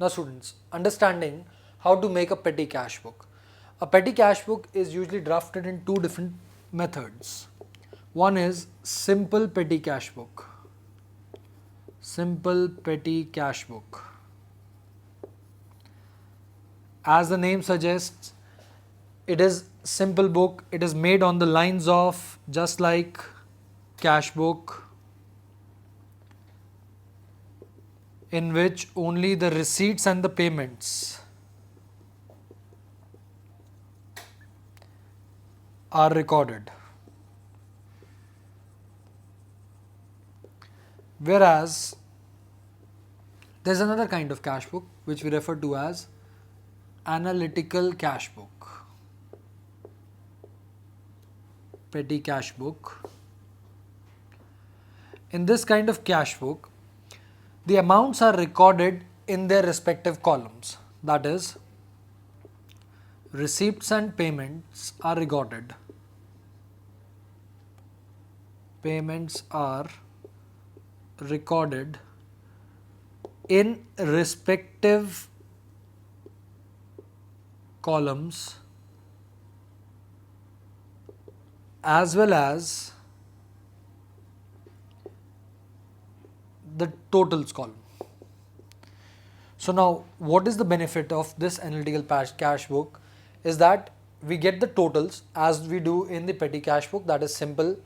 Now students, understanding how to make a petty cash book. A petty cash book is usually drafted in two different methods. One is simple petty cash book. Simple petty cash book. As the name suggests, it is simple book. It is made on the lines of just like cash book, in which only the receipts and the payments are recorded. Whereas there is another kind of cash book which we refer to as analytical cash book, petty cash book. In this kind of cash book, the amounts are recorded in their respective columns. That is, receipts and payments are recorded. Payments are recorded in respective columns as well as the totals column. So now what is the benefit of this analytical cash book is that we get the totals as we do in the petty cash book, that is simple.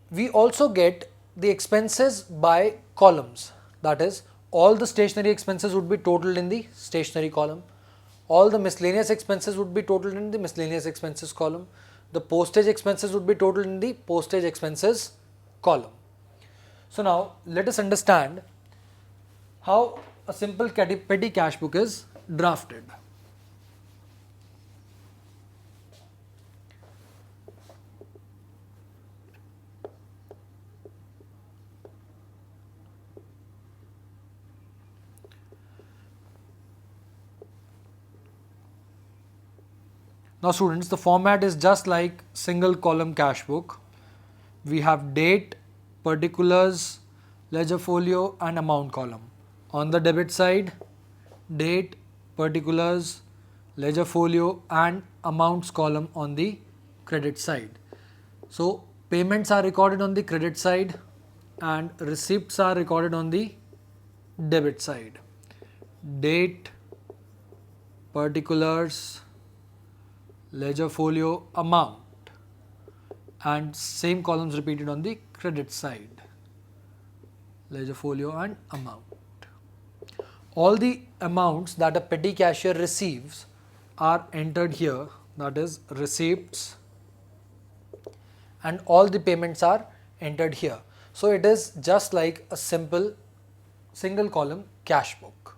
We also get the expenses by columns, that is all the stationery expenses would be totaled in the stationery column, all the miscellaneous expenses would be totaled in the miscellaneous expenses column, the postage expenses would be totaled in the postage expenses column. So now let us understand how a simple petty cash book is drafted. Now students, the format is just like single column cash book. We have date, particulars, ledger folio and amount column. On the debit side, date, particulars, ledger folio and amounts column on the credit side. So payments are recorded on the credit side and receipts are recorded on the debit side. Date, particulars, ledger folio, amount, and same columns repeated on the credit side, ledger folio and amount. All the amounts that a petty cashier receives are entered here, that is receipts, and all the payments are entered here. So it is just like a simple single column cash book.